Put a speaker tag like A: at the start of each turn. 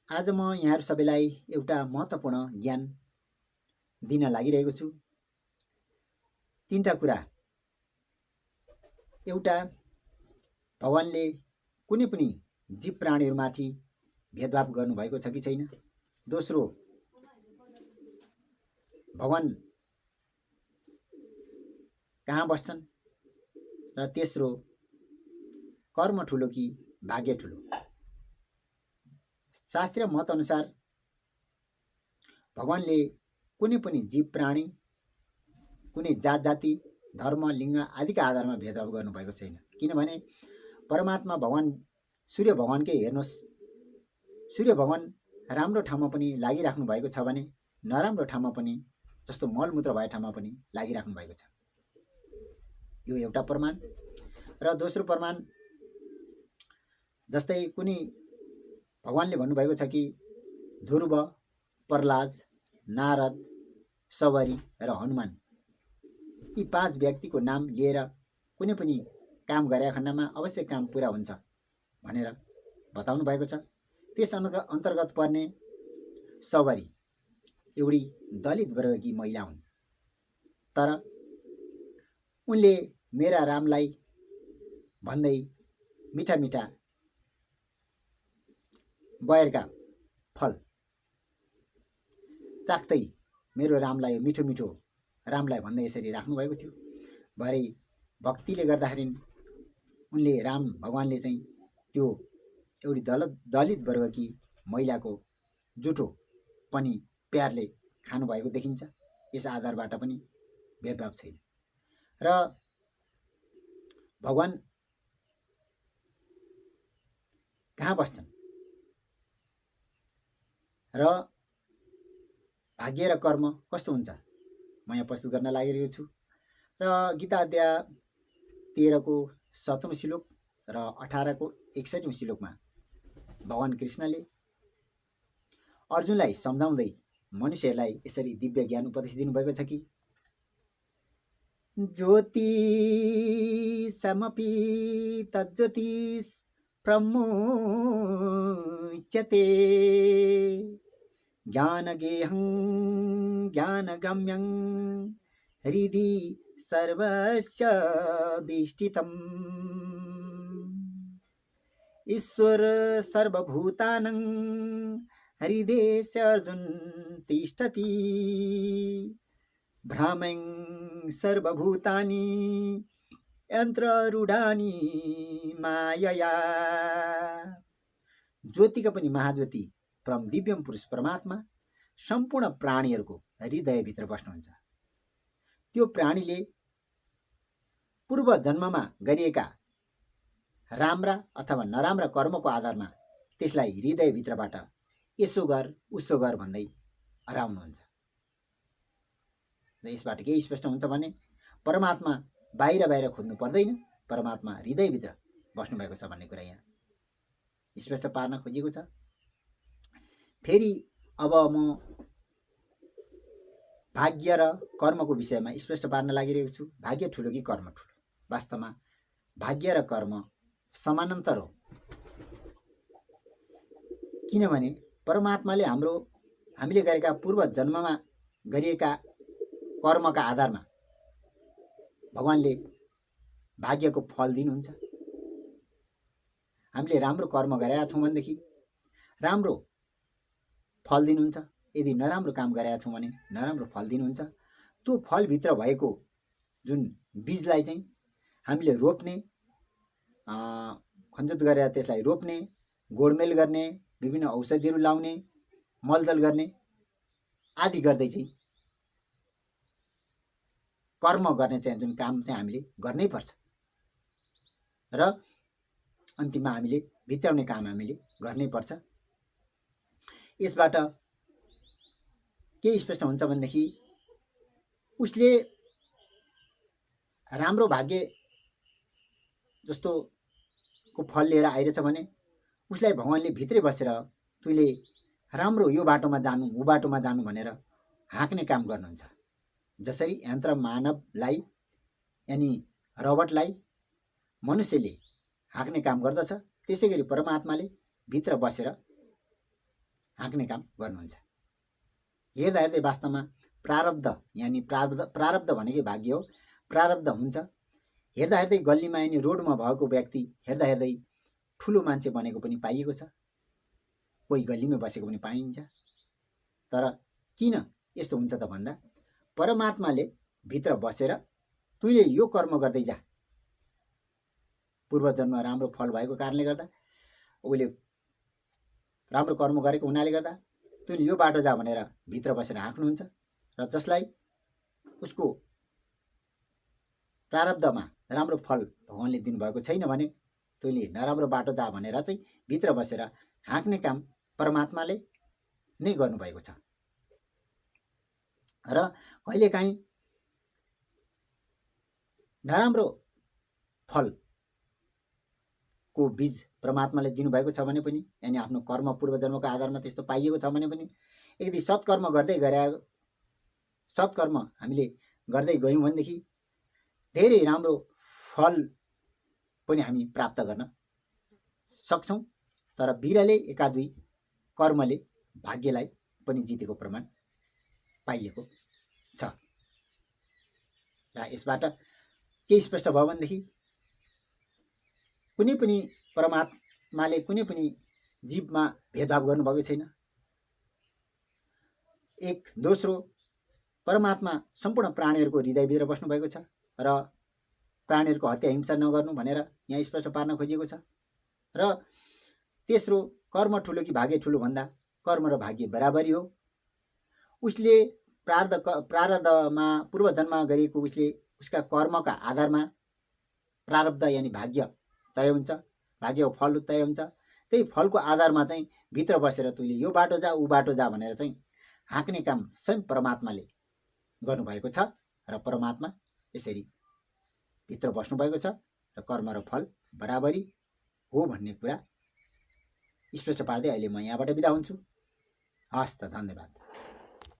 A: आज म यहाँहरू सबैलाई एउटा महत्त्वपूर्ण ज्ञान दिन लागिरहेको छु। तीनटा कुरा। एउटा, भगवानले कुनै पनि जीव प्राणीहरूमाथि भेदभाव गर्नुभएको छ कि छैन। दोस्रो, भगवान कहाँ बस्छन्। र तेस्रो, कर्म ठुलो कि भाग्य ठुलो। शास्त्रीय मत अनुसार भगवानले कुनै पनि जीव प्राणी, कुनै जात जाति, धर्म, लिङ्ग आदिका आधारमा भेदभाव गर्नुभएको छैन। किनभने परमात्मा भगवान सूर्य भगवानकै हेर्नुहोस्, सूर्य भगवान राम्रो ठाउँमा पनि लागिराख्नु भएको छ भने नराम्रो ठाउँमा पनि, जस्तो मलमूत्र भए ठाउँमा पनि लागिराख्नु भएको छ। यो एउटा प्रमाण। र दोस्रो प्रमाण, जस्तै कुनै भगवानले भन्नुभएको छ कि ध्रुव, प्रहलाद, नारद, सवरी र हनुमान, यी 5 व्यक्तिको नाम लिएर कुनै पनि काम गरे खण्डमा अवश्य काम पुरा हुन्छ भनेर बताउनु भएको छ। त्यस अन्तर्गत पर्ने सवरी एउटी दलित वर्गकी महिला हुन्। तर उनले मेरा रामलाई भन्दै मिठा मिठा बयरका फल चाख्दै मेरो रामलाई मिठो मिठो रामलाई भन्दै यसरी राख्नुभएको थियो। भरे भक्तिले गर्दाखेरि उनले राम भगवानले चाहिँ त्यो एउटी दलित वर्गकी महिलाको जुठो पनि प्यारले खानुभएको देखिन्छ। यस आधारबाट पनि भेदभाव छैन। र भगवान कहाँ बस्छन् र भाग्य र कर्म कस्तो हुन्छ म यहाँ प्रस्तुत गर्न लागिरहेको छु। र गीता अध्याय 13 को 7औं श्लोक र 18 को 61औं श्लोकमा भगवान कृष्णले अर्जुनलाई सम्झाउँदै मनुष्यहरूलाई यसरी दिव्य ज्ञान उपदेश दिनुभएको छ कि ज्योति समपि तज्ज्योतिष प्रमुच्यते ज्ञानगेहं ज्ञानगम्यं हृदि सर्वस्य विष्ठितम् ईश्वर सर्वभूतानां हृदयस्य अर्जुन तिष्ठति भ्रामं सर्वभूतानि यन्त्ररूढानि मायया। ज्योतिका पनि महाज्योति परम दिव्यम पुरुष परमात्मा सम्पूर्ण प्राणीहरूको हृदयभित्र बस्नुहुन्छ। त्यो प्राणीले पूर्व जन्ममा गरिएका राम्रा अथवा नराम्रा कर्मको आधारमा त्यसलाई हृदयभित्रबाट यसो गर उसो गर भन्दै हराउनुहुन्छ। यसबाट के स्पष्ट हुन्छ भने परमात्मा बाहिर बाहिर खोज्नु पर्दैन, परमात्मा हृदयभित्र बस्नुभएको छ भन्ने कुरा यहाँ स्पष्ट पार्न खोजिएको छ। फेरि अब म भाग्य र कर्मको विषयमा स्पष्ट पार्न लागिरहेको छु। भाग्य ठुलो कि कर्म ठुलो? वास्तवमा भाग्य र कर्म समानान्तर हो। किनभने परमात्माले हामीले गरेका पूर्व जन्ममा गरिएका कर्मका आधारमा भगवानले भाग्यको फल दिनुहुन्छ। हामीले राम्रो कर्म गरेका छौँ भनेदेखि राम्रो फल दिनुहुन्छ, यदि नराम्रो काम गरेका छौँ भने नराम्रो फल दिनुहुन्छ। त्यो फलभित्र भएको जुन बीजलाई चाहिँ हामीले रोप्ने, खनजोत गरेर त्यसलाई रोप्ने, गोडमेल गर्ने, विभिन्न औषधिहरू लाउने, मलजल गर्ने आदि गर्दै चाहिँ कर्म गर्ने चाहिँ जुन काम चाहिँ हामीले गर्नै पर्छ र अन्तिममा हामीले भित्राउने काम हामीले गर्नै पर्छ। यसबाट के स्पष्ट हुन्छ भनेदेखि उसले राम्रो भाग्य जस्तोको फल लिएर आइरहेछ भने उसलाई भगवानले भित्रै बसेर तैँले राम्रो यो बाटोमा जानु ऊ बाटोमा जानु भनेर हाँक्ने काम गर्नुहुन्छ। जसरी यन्त्र मानवलाई यानि रोबोटलाई मनुष्यले हाँक्ने काम गर्दछ, त्यसै गरी परमात्माले भित्र बसेर हाँक्ने काम गर्नुहुन्छ। हेर्दा हेर्दै वास्तवमा प्रारब्ध यानि प्रारब्ध भनेकै भाग्य हो। प्रारब्ध हुन्छ। हेर्दा हेर्दै गल्लीमा यानि रोडमा भएको व्यक्ति हेर्दा हेर्दै ठुलो मान्छे बनेको पनि पाइएको छ, कोही गल्लीमै बसेको पनि पाइन्छ। तर किन यस्तो हुन्छ त भन्दा परमात्माले भित्र बसेर तैँले यो कर्म गर्दै जा, पूर्वजन्म राम्रो फल भएको कारणले गर्दा, उसले राम्रो कर्म गरेको हुनाले गर्दा तैँले यो बाटो जा भनेर भित्र बसेर हाँक्नुहुन्छ। र जसलाई उसको प्रारब्धमा राम्रो फल भगवानले दिनुभएको छैन भने तैँले नराम्रो बाटो जा भनेर चाहिँ भित्र बसेर हाँक्ने काम परमात्माले नै गर्नुभएको छ। र कहिलेकाहीँ नराम्रो फलको बीज परमात्माले दिनुभएको छ भने पनि, यानि आफ्नो कर्म पूर्वजन्मको आधारमा त्यस्तो पाइएको छ भने पनि, यदि सत्कर्म हामीले गर्दै गयौँ भनेदेखि धेरै राम्रो फल पनि हामी प्राप्त गर्न सक्छौँ। तर बिरले एकादुई कर्मले भाग्यलाई पनि जितेको प्रमाण पाइएको छ। र यसबाट के स्पष्ट भयो भनेदेखि कुनै पनि परमात्माले कुनै पनि जीवमा भेदभाव गर्नुभएको छैन। एक दोस्रो, परमात्मा सम्पूर्ण प्राणीहरूको हृदयभित्र बस्नुभएको छ र प्राणीहरूको हत्या हिंसा नगर्नु भनेर यहाँ स्पष्ट पार्न खोजिएको छ। र तेस्रो, कर्म ठुलो कि भाग्य ठुलो भन्दा कर्म र भाग्य बराबरी हो। उसले प्रारब्धमा पूर्वजन्म गरेको उसका कर्मका आधारमा प्रारब्ध यानि भाग्य तय हुन्छ, भाग्यको फल तय हुन्छ। त्यही फलको आधारमा चाहिँ भित्र बसेर तैँले यो बाटो जा ऊ बाटो जा भनेर चाहिँ हाँक्ने काम स्वयं परमात्माले गर्नुभएको छ। र परमात्मा यसरी भित्र बस्नुभएको छ र कर्म र फल बराबरी हो भन्ने कुरा स्पष्ट पार्दै अहिले म यहाँबाट बिदा हुन्छु। हस् त, धन्यवाद।